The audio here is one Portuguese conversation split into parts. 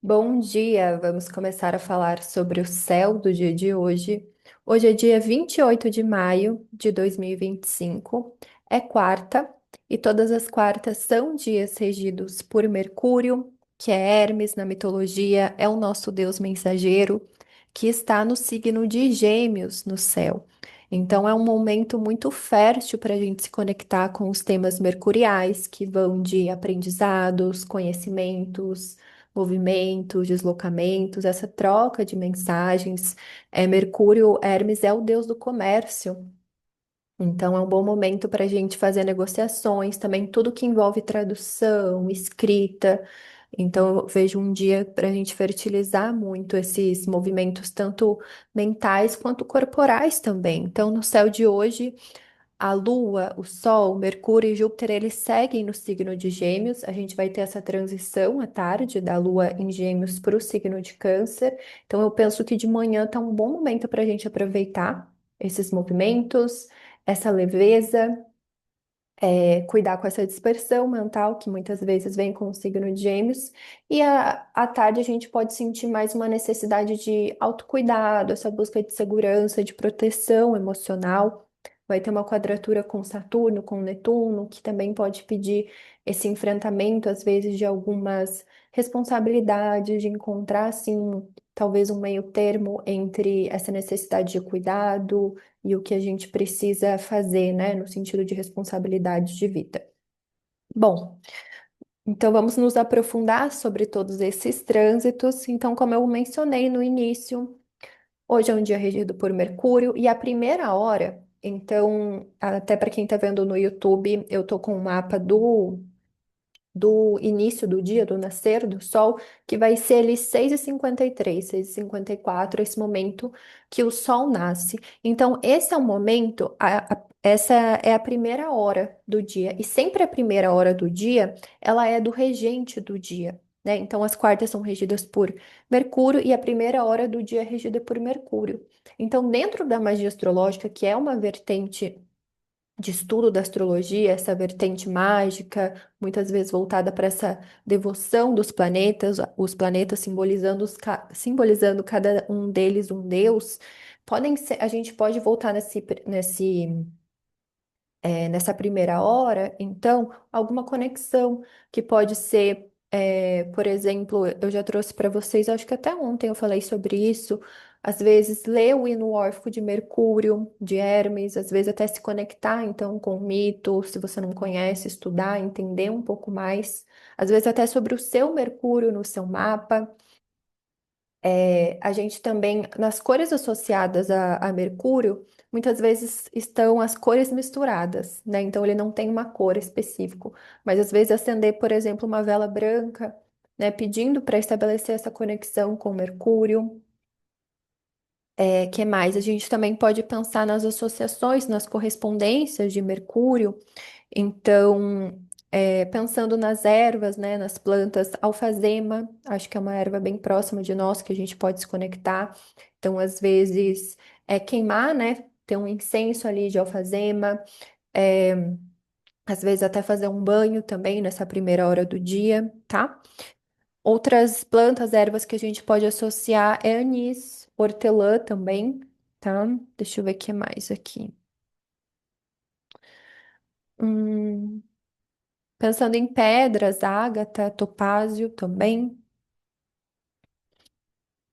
Bom dia, vamos começar a falar sobre o céu do dia de hoje. Hoje é dia 28 de maio de 2025, é quarta, e todas as quartas são dias regidos por Mercúrio, que é Hermes na mitologia, é o nosso deus mensageiro, que está no signo de Gêmeos no céu. Então é um momento muito fértil para a gente se conectar com os temas mercuriais, que vão de aprendizados, conhecimentos, movimentos, deslocamentos, essa troca de mensagens. Mercúrio, Hermes é o deus do comércio, então é um bom momento para a gente fazer negociações, também tudo que envolve tradução, escrita. Então eu vejo um dia para a gente fertilizar muito esses movimentos, tanto mentais quanto corporais também. Então, no céu de hoje. A Lua, o Sol, Mercúrio e Júpiter, eles seguem no signo de Gêmeos. A gente vai ter essa transição à tarde da Lua em Gêmeos para o signo de Câncer. Então, eu penso que de manhã está um bom momento para a gente aproveitar esses movimentos, essa leveza, cuidar com essa dispersão mental que muitas vezes vem com o signo de Gêmeos. E à tarde a gente pode sentir mais uma necessidade de autocuidado, essa busca de segurança, de proteção emocional. Vai ter uma quadratura com Saturno, com Netuno, que também pode pedir esse enfrentamento, às vezes, de algumas responsabilidades, de encontrar, assim, talvez um meio termo entre essa necessidade de cuidado e o que a gente precisa fazer, né, no sentido de responsabilidade de vida. Bom, então vamos nos aprofundar sobre todos esses trânsitos. Então, como eu mencionei no início, hoje é um dia regido por Mercúrio e a primeira hora, então, até para quem está vendo no YouTube, eu tô com um mapa do início do dia, do nascer do Sol, que vai ser ali 6h53, 6h54, esse momento que o Sol nasce. Então, esse é o momento, essa é a primeira hora do dia. E sempre a primeira hora do dia, ela é do regente do dia, né? Então, as quartas são regidas por Mercúrio e a primeira hora do dia é regida por Mercúrio. Então, dentro da magia astrológica, que é uma vertente de estudo da astrologia, essa vertente mágica, muitas vezes voltada para essa devoção dos planetas, os planetas simbolizando, simbolizando cada um deles um deus, podem ser, a gente pode voltar nessa primeira hora, então, alguma conexão que pode ser, por exemplo, eu já trouxe para vocês, acho que até ontem eu falei sobre isso. Às vezes, ler o hino órfico de Mercúrio, de Hermes, às vezes até se conectar então com o mito, se você não conhece, estudar, entender um pouco mais, às vezes até sobre o seu Mercúrio no seu mapa. A gente também, nas cores associadas a Mercúrio, muitas vezes estão as cores misturadas, né? Então ele não tem uma cor específica, mas às vezes acender, por exemplo, uma vela branca, né? Pedindo para estabelecer essa conexão com Mercúrio. Que mais? A gente também pode pensar nas associações, nas correspondências de Mercúrio. Então, pensando nas ervas, né, nas plantas, alfazema, acho que é uma erva bem próxima de nós que a gente pode se conectar. Então, às vezes, queimar, né, ter um incenso ali de alfazema, é, às vezes até fazer um banho também nessa primeira hora do dia, tá? Outras plantas, ervas que a gente pode associar é anis, hortelã também, tá? Deixa eu ver o que mais aqui. Hum, Pensando em pedras, ágata, topázio também.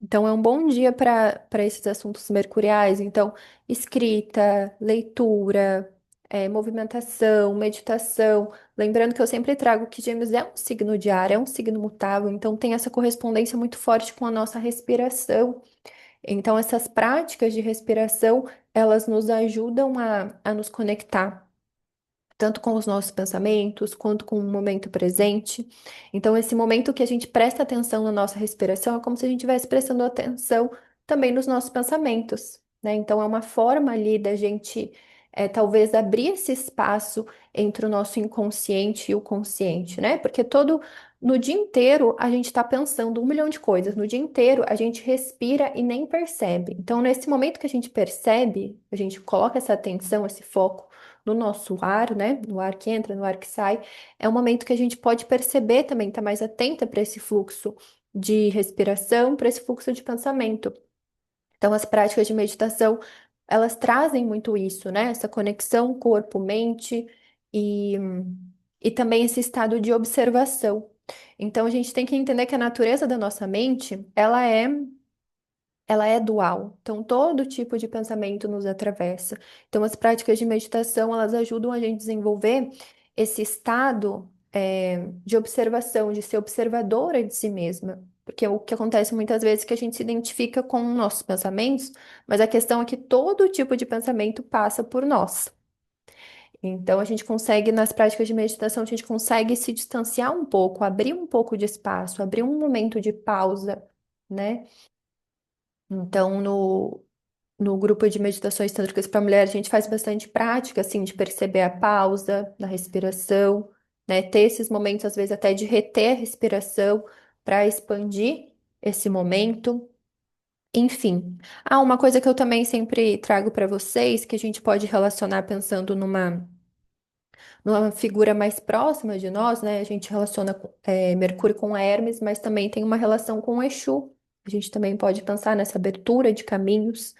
Então, é um bom dia para esses assuntos mercuriais. Então, escrita, leitura, movimentação, meditação. Lembrando que eu sempre trago que Gêmeos é um signo de ar, é um signo mutável. Então, tem essa correspondência muito forte com a nossa respiração. Então, essas práticas de respiração, elas nos ajudam a nos conectar tanto com os nossos pensamentos, quanto com o momento presente. Então, esse momento que a gente presta atenção na nossa respiração é como se a gente estivesse prestando atenção também nos nossos pensamentos, né? Então, é uma forma ali da gente, talvez, abrir esse espaço entre o nosso inconsciente e o consciente, né? Porque no dia inteiro, a gente está pensando 1 milhão de coisas. No dia inteiro, a gente respira e nem percebe. Então, nesse momento que a gente percebe, a gente coloca essa atenção, esse foco no nosso ar, né? No ar que entra, no ar que sai, é um momento que a gente pode perceber também, estar mais atenta para esse fluxo de respiração para esse fluxo de pensamento. Então, as práticas de meditação, elas trazem muito isso, né? Essa conexão corpo-mente e, e também esse estado de observação. Então, a gente tem que entender que a natureza da nossa mente, ela é dual. Então, todo tipo de pensamento nos atravessa. Então, as práticas de meditação, elas ajudam a gente a desenvolver esse estado, de observação, de ser observadora de si mesma. Porque o que acontece muitas vezes é que a gente se identifica com nossos pensamentos, mas a questão é que todo tipo de pensamento passa por nós. Então, a gente consegue, nas práticas de meditação, a gente consegue se distanciar um pouco, abrir um pouco de espaço, abrir um momento de pausa, né? Então, no grupo de meditações tântricas para mulher, a gente faz bastante prática, assim, de perceber a pausa da respiração, né? Ter esses momentos, às vezes, até de reter a respiração para expandir esse momento. Enfim. Ah, uma coisa que eu também sempre trago para vocês, que a gente pode relacionar pensando numa figura mais próxima de nós, né? A gente relaciona Mercúrio com Hermes, mas também tem uma relação com Exu. A gente também pode pensar nessa abertura de caminhos,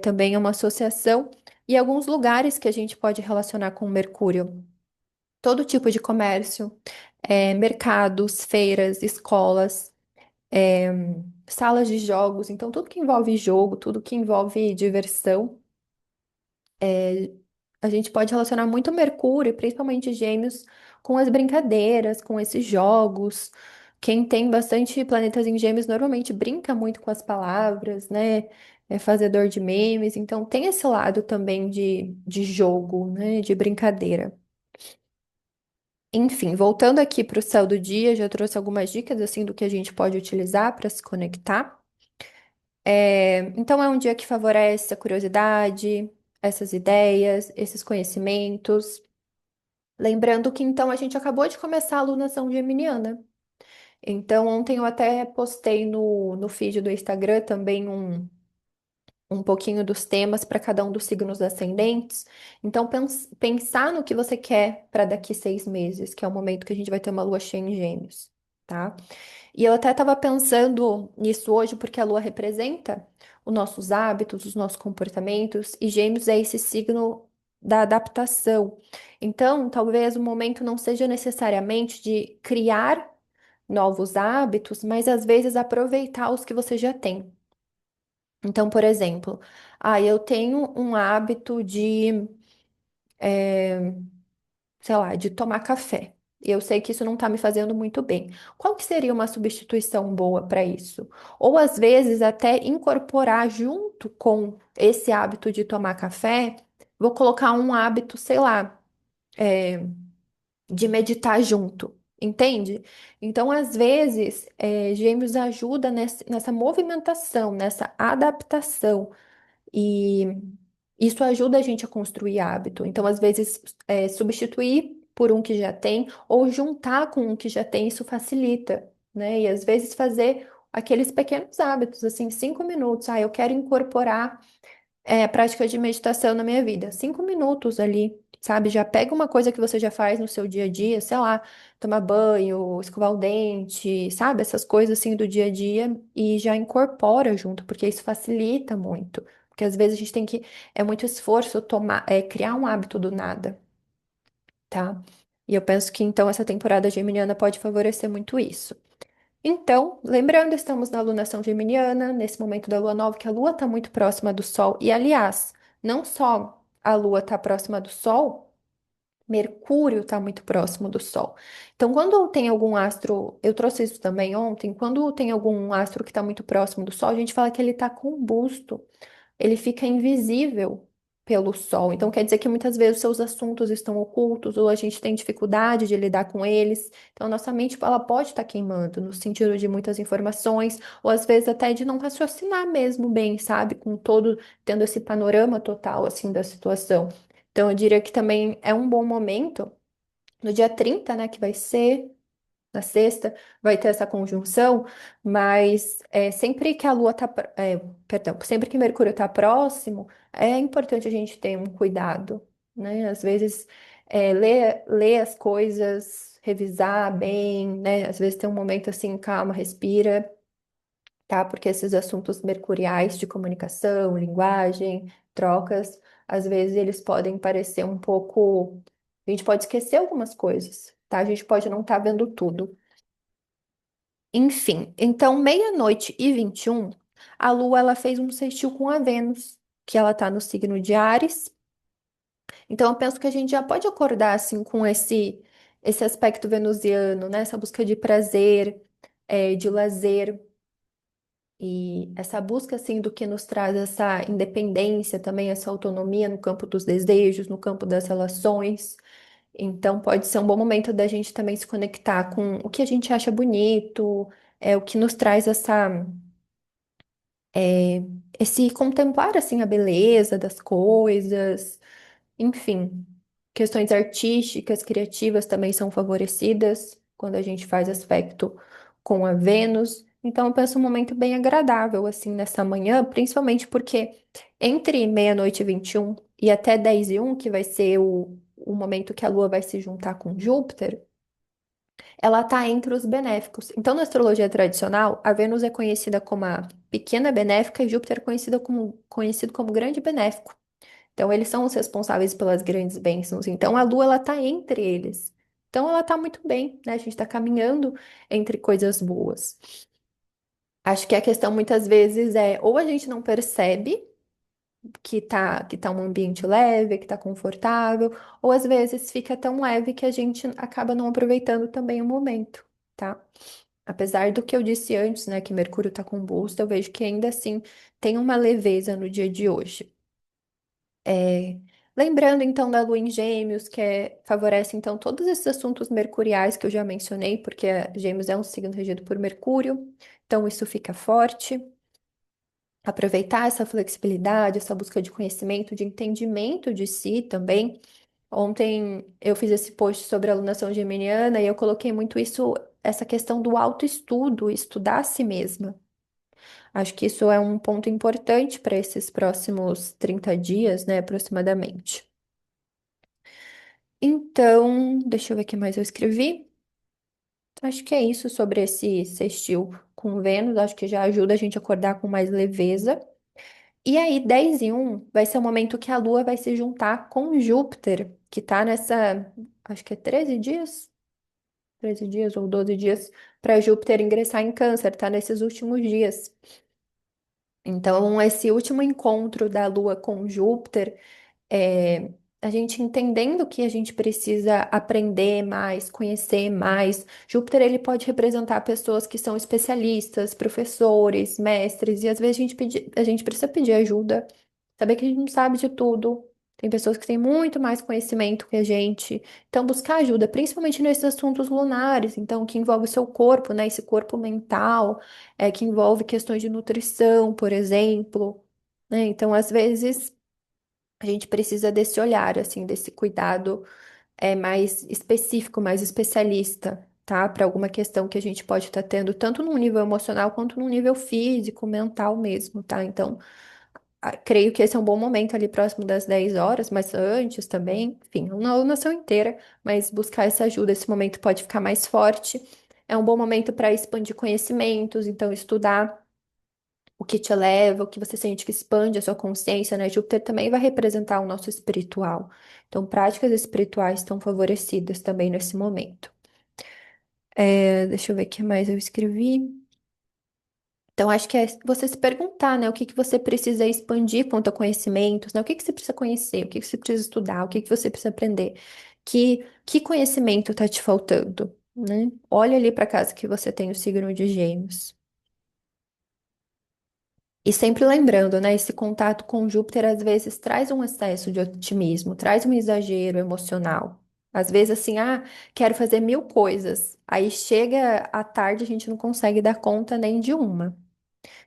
também é uma associação, e alguns lugares que a gente pode relacionar com Mercúrio. Todo tipo de comércio, mercados, feiras, escolas, é, salas de jogos, então tudo que envolve jogo, tudo que envolve diversão, a gente pode relacionar muito Mercúrio, principalmente Gêmeos, com as brincadeiras, com esses jogos. Quem tem bastante planetas em Gêmeos normalmente brinca muito com as palavras, né? É fazedor de memes, então tem esse lado também de jogo, né? De brincadeira. Enfim, voltando aqui para o céu do dia, já trouxe algumas dicas assim do que a gente pode utilizar para se conectar. Então é um dia que favorece a curiosidade, essas ideias, esses conhecimentos. Lembrando que então a gente acabou de começar a alunação geminiana. Então, ontem eu até postei no feed do Instagram também um pouquinho dos temas para cada um dos signos ascendentes. Então, pensar no que você quer para daqui 6 meses, que é o momento que a gente vai ter uma lua cheia em Gêmeos, tá? E eu até estava pensando nisso hoje, porque a lua representa os nossos hábitos, os nossos comportamentos, e Gêmeos é esse signo da adaptação. Então, talvez o momento não seja necessariamente de criar novos hábitos, mas às vezes aproveitar os que você já tem. Então, por exemplo, eu tenho um hábito de, sei lá, de tomar café. E eu sei que isso não está me fazendo muito bem. Qual que seria uma substituição boa para isso? Ou às vezes até incorporar junto com esse hábito de tomar café, vou colocar um hábito, sei lá, de meditar junto. Entende? Então, às vezes, Gêmeos ajuda nessa movimentação, nessa adaptação. E isso ajuda a gente a construir hábito. Então, às vezes, substituir por um que já tem ou juntar com um que já tem, isso facilita, né? E às vezes fazer aqueles pequenos hábitos, assim, 5 minutos. Eu quero incorporar a prática de meditação na minha vida. 5 minutos ali, sabe? Já pega uma coisa que você já faz no seu dia a dia, sei lá, tomar banho, escovar o dente, sabe? Essas coisas assim do dia a dia e já incorpora junto, porque isso facilita muito. Porque às vezes a gente tem que, é muito esforço criar um hábito do nada, tá? E eu penso que então essa temporada geminiana pode favorecer muito isso. Então, lembrando, estamos na alunação geminiana, nesse momento da lua nova, que a lua está muito próxima do Sol. E, aliás, não só a lua está próxima do Sol, Mercúrio está muito próximo do Sol. Então, quando tem algum astro, eu trouxe isso também ontem, quando tem algum astro que está muito próximo do Sol, a gente fala que ele está combusto, ele fica invisível pelo sol. Então, quer dizer que muitas vezes os seus assuntos estão ocultos ou a gente tem dificuldade de lidar com eles. Então, a nossa mente, ela pode estar queimando no sentido de muitas informações ou às vezes até de não raciocinar mesmo bem, sabe? Com todo, tendo esse panorama total, assim, da situação. Então, eu diria que também é um bom momento, no dia 30, né, que vai ser na sexta, vai ter essa conjunção, mas sempre que a Lua tá, perdão, sempre que Mercúrio está próximo, é importante a gente ter um cuidado, né? Às vezes ler as coisas, revisar bem, né? Às vezes tem um momento assim, calma, respira, tá? Porque esses assuntos mercuriais de comunicação, linguagem, trocas, às vezes eles podem parecer um pouco. A gente pode esquecer algumas coisas, tá? A gente pode não estar vendo tudo. Enfim, então, meia-noite e 21, a Lua ela fez um sextil com a Vênus, que ela tá no signo de Áries. Então, eu penso que a gente já pode acordar assim com esse aspecto venusiano, né? Essa busca de prazer, de lazer. E essa busca, assim, do que nos traz essa independência, também essa autonomia no campo dos desejos, no campo das relações. Então, pode ser um bom momento da gente também se conectar com o que a gente acha bonito, o que nos traz é, esse contemplar, assim, a beleza das coisas, enfim. Questões artísticas, criativas também são favorecidas quando a gente faz aspecto com a Vênus. Então, eu penso um momento bem agradável, assim, nessa manhã, principalmente porque entre meia-noite e 21 e até 10 e 1, que vai ser o momento que a Lua vai se juntar com Júpiter, ela está entre os benéficos. Então, na astrologia tradicional, a Vênus é conhecida como a pequena benéfica e Júpiter é conhecido como grande benéfico. Então, eles são os responsáveis pelas grandes bênçãos. Então, a Lua, ela tá entre eles. Então, ela tá muito bem, né? A gente está caminhando entre coisas boas. Acho que a questão muitas vezes é ou a gente não percebe que tá um ambiente leve, que tá confortável, ou às vezes fica tão leve que a gente acaba não aproveitando também o momento, tá? Apesar do que eu disse antes, né, que Mercúrio tá combusto, eu vejo que ainda assim tem uma leveza no dia de hoje. É, lembrando então da Lua em Gêmeos, favorece então todos esses assuntos mercuriais que eu já mencionei, porque Gêmeos é um signo regido por Mercúrio, então isso fica forte. Aproveitar essa flexibilidade, essa busca de conhecimento, de entendimento de si também. Ontem eu fiz esse post sobre a alunação geminiana e eu coloquei muito isso, essa questão do autoestudo, estudar a si mesma. Acho que isso é um ponto importante para esses próximos 30 dias, né, aproximadamente. Então, deixa eu ver o que mais eu escrevi. Acho que é isso sobre esse sextil com Vênus. Acho que já ajuda a gente a acordar com mais leveza. E aí, 10 e 1 vai ser o momento que a Lua vai se juntar com Júpiter, que tá nessa, acho que é 13 dias? 13 dias ou 12 dias para Júpiter ingressar em Câncer, tá nesses últimos dias. Então, esse último encontro da Lua com Júpiter é, a gente entendendo que a gente precisa aprender mais, conhecer mais. Júpiter, ele pode representar pessoas que são especialistas, professores, mestres, e às vezes a gente precisa pedir ajuda, saber que a gente não sabe de tudo. Tem pessoas que têm muito mais conhecimento que a gente. Então, buscar ajuda, principalmente nesses assuntos lunares, então, que envolve o seu corpo, né? Esse corpo mental, que envolve questões de nutrição, por exemplo, né? Então, às vezes. A gente precisa desse olhar, assim, desse cuidado mais específico, mais especialista, tá? Para alguma questão que a gente pode estar tendo, tanto no nível emocional quanto no nível físico, mental mesmo, tá? Então, creio que esse é um bom momento ali próximo das 10 horas, mas antes também, enfim, uma alunação inteira, mas buscar essa ajuda, esse momento pode ficar mais forte. É um bom momento para expandir conhecimentos, então estudar o que te eleva, o que você sente que expande a sua consciência, né? Júpiter também vai representar o nosso espiritual. Então, práticas espirituais estão favorecidas também nesse momento. Deixa eu ver o que mais eu escrevi. Então, acho que é você se perguntar, né? O que que você precisa expandir quanto a conhecimentos, né? O que que você precisa conhecer, o que que você precisa estudar, o que que você precisa aprender. Que conhecimento está te faltando, né? Olha ali para casa que você tem o signo de Gêmeos. E sempre lembrando, né, esse contato com Júpiter às vezes traz um excesso de otimismo, traz um exagero emocional. Às vezes, assim, quero fazer 1000 coisas. Aí chega à tarde, a gente não consegue dar conta nem de uma.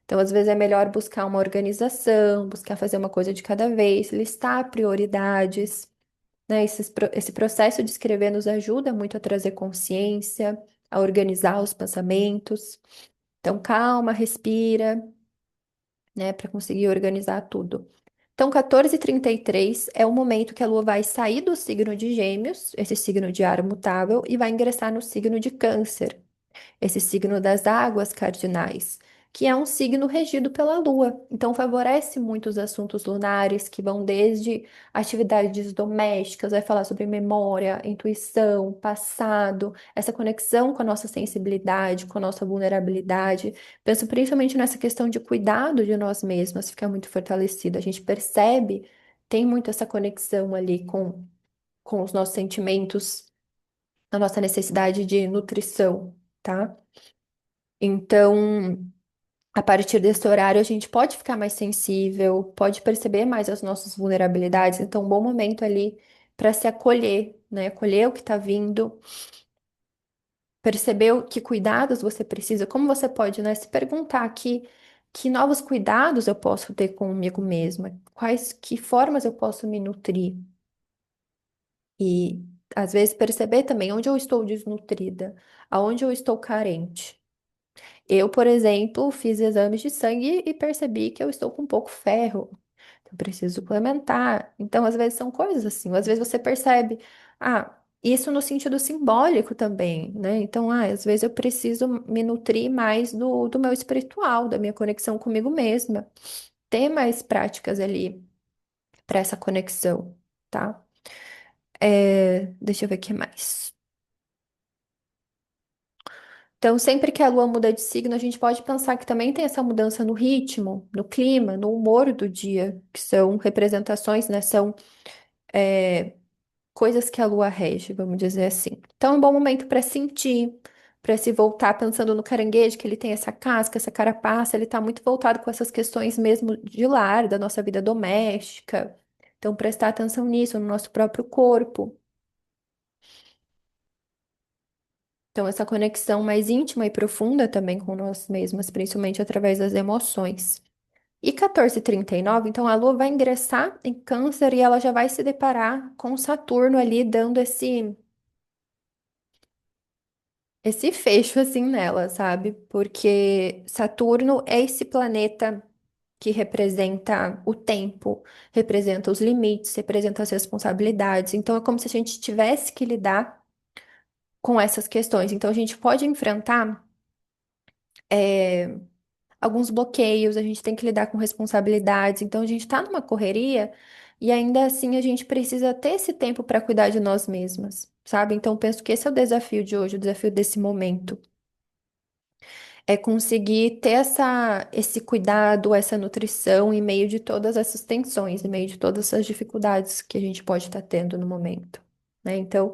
Então, às vezes, é melhor buscar uma organização, buscar fazer uma coisa de cada vez, listar prioridades, né? Esse processo de escrever nos ajuda muito a trazer consciência, a organizar os pensamentos. Então, calma, respira, né, para conseguir organizar tudo. Então, 14h33 é o momento que a Lua vai sair do signo de Gêmeos, esse signo de ar mutável, e vai ingressar no signo de Câncer, esse signo das águas cardinais, que é um signo regido pela Lua. Então, favorece muito os assuntos lunares, que vão desde atividades domésticas, vai falar sobre memória, intuição, passado, essa conexão com a nossa sensibilidade, com a nossa vulnerabilidade. Penso principalmente nessa questão de cuidado de nós mesmos, fica muito fortalecida. A gente percebe, tem muito essa conexão ali com os nossos sentimentos, a nossa necessidade de nutrição, tá? Então, a partir desse horário, a gente pode ficar mais sensível, pode perceber mais as nossas vulnerabilidades. Então, um bom momento ali para se acolher, né? Acolher o que está vindo, perceber que cuidados você precisa, como você pode, né, se perguntar que novos cuidados eu posso ter comigo mesma, quais, que formas eu posso me nutrir. E, às vezes, perceber também onde eu estou desnutrida, aonde eu estou carente. Eu, por exemplo, fiz exames de sangue e percebi que eu estou com pouco ferro. Eu preciso suplementar. Então, às vezes são coisas assim. Às vezes você percebe, isso no sentido simbólico também, né? Então, às vezes eu preciso me nutrir mais do meu espiritual, da minha conexão comigo mesma. Ter mais práticas ali para essa conexão, tá? Deixa eu ver o que mais. Então, sempre que a lua muda de signo, a gente pode pensar que também tem essa mudança no ritmo, no clima, no humor do dia, que são representações, né? São coisas que a lua rege, vamos dizer assim. Então, é um bom momento para sentir, para se voltar pensando no caranguejo, que ele tem essa casca, essa carapaça, ele está muito voltado com essas questões mesmo de lar, da nossa vida doméstica. Então, prestar atenção nisso, no nosso próprio corpo. Então, essa conexão mais íntima e profunda também com nós mesmos, principalmente através das emoções. E 14h39, então a Lua vai ingressar em Câncer e ela já vai se deparar com Saturno ali dando esse fecho assim nela, sabe? Porque Saturno é esse planeta que representa o tempo, representa os limites, representa as responsabilidades. Então é como se a gente tivesse que lidar com essas questões. Então a gente pode enfrentar alguns bloqueios, a gente tem que lidar com responsabilidades. Então, a gente está numa correria e ainda assim a gente precisa ter esse tempo para cuidar de nós mesmas, sabe? Então, penso que esse é o desafio de hoje, o desafio desse momento. É conseguir ter esse cuidado, essa nutrição em meio de todas essas tensões, em meio de todas essas dificuldades que a gente pode estar tendo no momento, né? Então,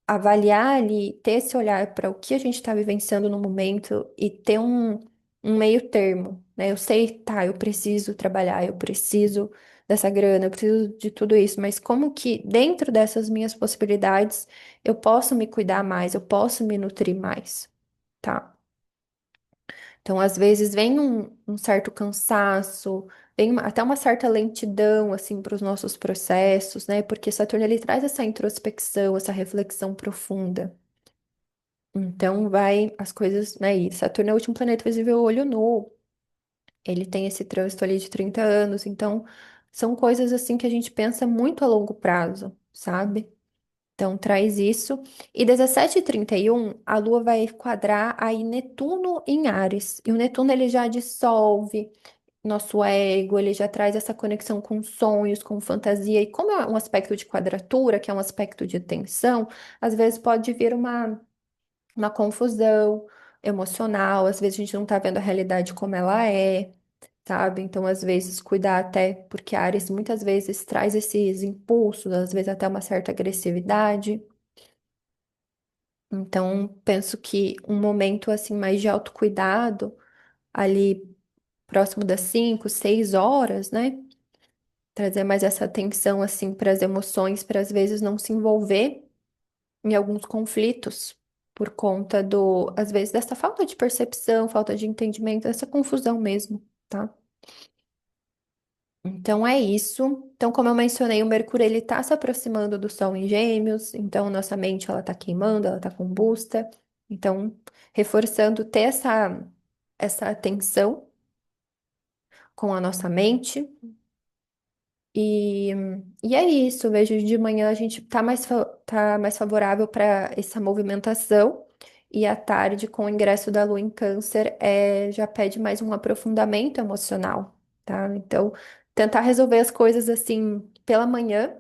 avaliar ali, ter esse olhar para o que a gente está vivenciando no momento e ter um meio termo, né? Eu sei, tá, eu preciso trabalhar, eu preciso dessa grana, eu preciso de tudo isso, mas como que dentro dessas minhas possibilidades eu posso me cuidar mais, eu posso me nutrir mais, tá? Então, às vezes vem um certo cansaço, vem até uma certa lentidão, assim, para os nossos processos, né? Porque Saturno, ele traz essa introspecção, essa reflexão profunda. Então vai as coisas, né? E Saturno é o último planeta visível a olho nu. Ele tem esse trânsito ali de 30 anos. Então são coisas assim que a gente pensa muito a longo prazo, sabe? Então traz isso. E 17h31 a Lua vai quadrar aí Netuno em Áries. E o Netuno ele já dissolve nosso ego, ele já traz essa conexão com sonhos, com fantasia. E como é um aspecto de quadratura, que é um aspecto de tensão, às vezes pode vir uma confusão emocional, às vezes a gente não tá vendo a realidade como ela é, sabe? Então, às vezes, cuidar até, porque a Ares muitas vezes traz esses impulsos, às vezes até uma certa agressividade. Então, penso que um momento assim mais de autocuidado, ali próximo das 5, 6 horas, né? Trazer mais essa atenção assim para as emoções, para às vezes não se envolver em alguns conflitos por conta às vezes, dessa falta de percepção, falta de entendimento, essa confusão mesmo, tá? Então é isso. Então, como eu mencionei, o Mercúrio ele tá se aproximando do Sol em Gêmeos, então nossa mente ela tá queimando, ela tá combusta. Então, reforçando ter essa atenção com a nossa mente E, e é isso, vejo de manhã a gente tá mais favorável para essa movimentação, e à tarde, com o ingresso da Lua em Câncer, já pede mais um aprofundamento emocional, tá? Então, tentar resolver as coisas assim pela manhã,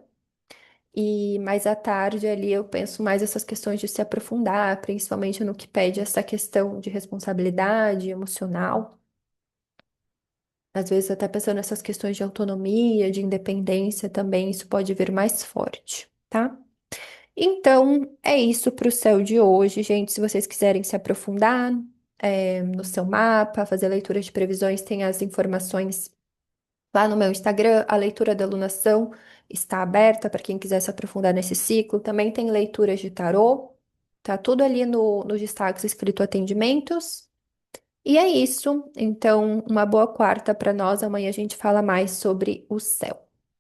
e mais à tarde ali eu penso mais essas questões de se aprofundar, principalmente no que pede essa questão de responsabilidade emocional. Às vezes, até pensando nessas questões de autonomia, de independência também, isso pode vir mais forte, tá? Então, é isso para o céu de hoje, gente. Se vocês quiserem se aprofundar, no seu mapa, fazer leitura de previsões, tem as informações lá no meu Instagram. A leitura da alunação está aberta para quem quiser se aprofundar nesse ciclo. Também tem leituras de tarô, tá tudo ali nos destaques escrito atendimentos. E é isso. Então, uma boa quarta para nós. Amanhã a gente fala mais sobre o céu.